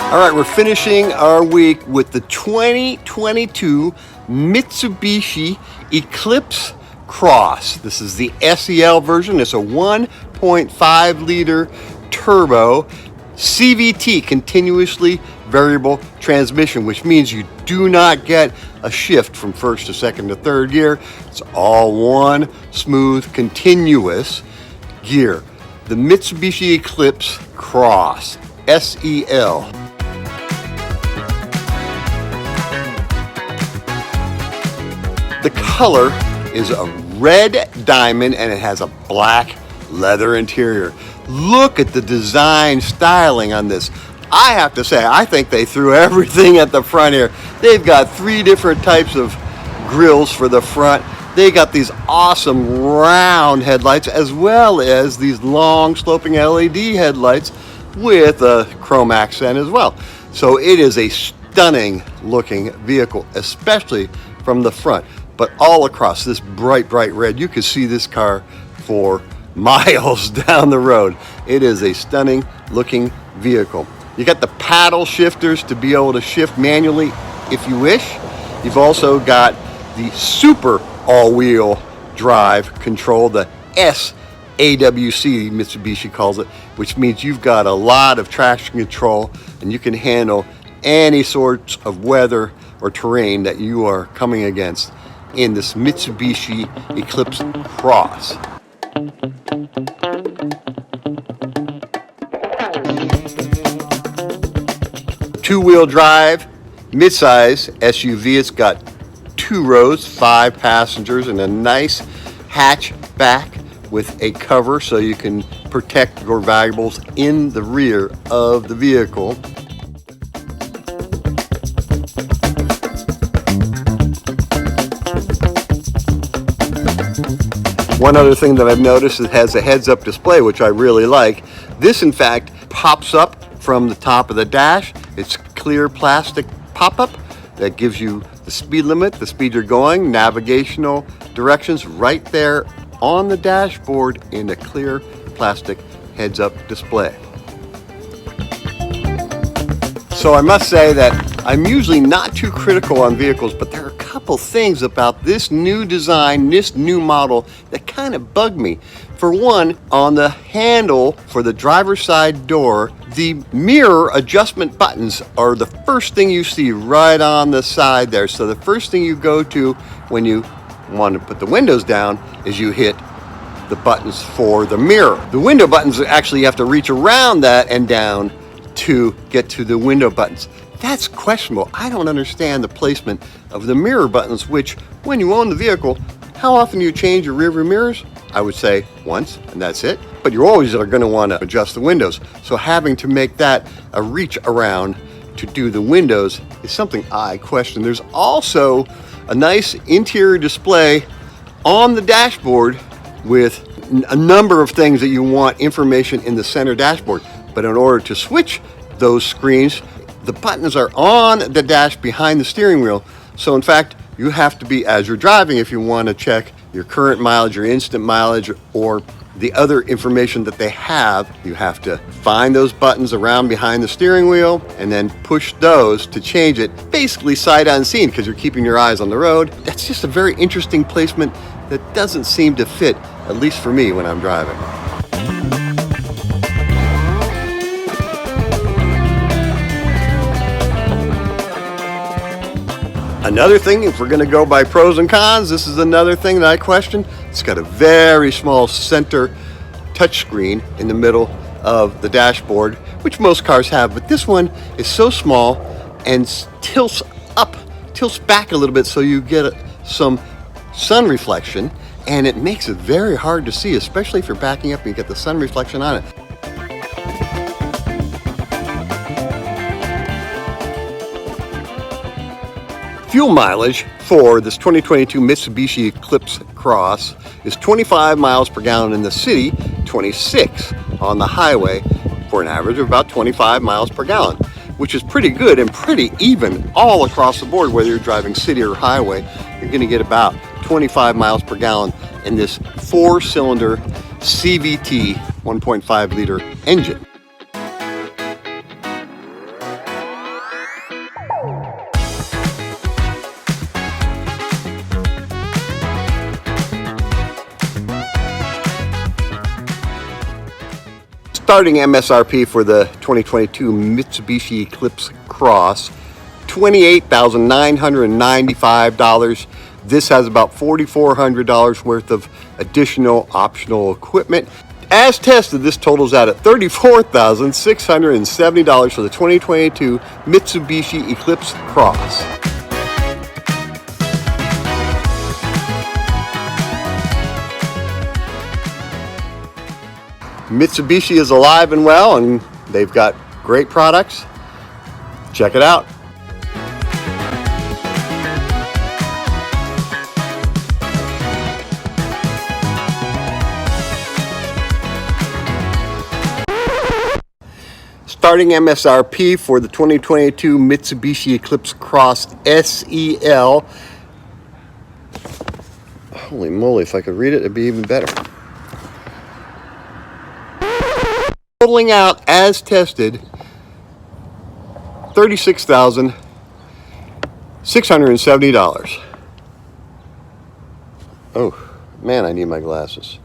All right, we're finishing our week with the 2022 Mitsubishi Eclipse Cross. This is the SEL version. It's a 1.5 liter turbo CVT, continuously variable transmission, which means you do not get a shift from first to second to third gear. It's all one smooth, continuous gear. The Mitsubishi Eclipse Cross, SEL. The color is a red diamond and it has a black leather interior. Look at the design styling on this. I have to say, I think they threw everything at the front here. They've got 3 different types of grills for the front. They got these awesome round headlights as well as these long sloping LED headlights with a chrome accent as well. So it is a stunning looking vehicle, especially from the front. But all across this bright red, you can see this car for miles down the road. It is a stunning looking vehicle. You got the paddle shifters to be able to shift manually if you wish. You've also got the super all-wheel drive control, the SAWC, Mitsubishi calls it, which means you've got a lot of traction control and you can handle any sorts of weather or terrain that you are coming against in this Mitsubishi Eclipse Cross. Two-wheel drive, midsize SUV. It's got 2 rows, 5 passengers, and a nice hatchback with a cover so you can protect your valuables in the rear of the vehicle. One other thing that I've noticed, it has a heads-up display, which I really like. This, in fact, pops up from the top of the dash. It's clear plastic pop-up that gives you the speed limit, the speed you're going, navigational directions right there on the dashboard in a clear plastic heads-up display. So I must say that I'm usually not too critical on vehicles, but there are a couple things about this new design, this new model that kind of bug me. For one, on the handle for the driver's side door, the mirror adjustment buttons are the first thing you see right on the side there. So the first thing you go to when you want to put the windows down is you hit the buttons for the mirror. The window buttons, actually you have to reach around that and down to get to the window buttons. That's questionable. I don't understand the placement of the mirror buttons, which when you own the vehicle, how often do you change your rear view mirrors? I would say once and that's it, but you always are going to want to adjust the windows. So having to make that a reach around to do the windows is something I question. There's also a nice interior display on the dashboard with a number of things that you want information in the center dashboard. But in order to switch those screens, the buttons are on the dash behind the steering wheel. So in fact, you have to be, as you're driving, if you want to check your current mileage, your instant mileage, or the other information that they have, you have to find those buttons around behind the steering wheel and then push those to change it, basically sight unseen because you're keeping your eyes on the road. That's just a very interesting placement that doesn't seem to fit, at least for me when I'm driving. Another thing, if we're going to go by pros and cons, this is another thing that I question. It's got a very small center touchscreen in the middle of the dashboard, which most cars have, but this one is so small and tilts back a little bit so you get some sun reflection, and it makes it very hard to see, especially if you're backing up and you get the sun reflection on it. Fuel mileage for this 2022 Mitsubishi Eclipse Cross is 25 miles per gallon in the city, 26 on the highway, for an average of about 25 miles per gallon, which is pretty good and pretty even all across the board. Whether you're driving city or highway, you're going to get about 25 miles per gallon in this 4-cylinder CVT 1.5 liter engine. Starting MSRP for the 2022 Mitsubishi Eclipse Cross, $28,995. This has about $4,400 worth of additional optional equipment. As tested, this totals out at $34,670 for the 2022 Mitsubishi Eclipse Cross. Mitsubishi is alive and well, and they've got great products. Check it out. Starting MSRP for the 2022 Mitsubishi Eclipse Cross SEL. Holy moly, if I could read it, it'd be even better. Totaling out as tested, $36,670. Oh man, I need my glasses.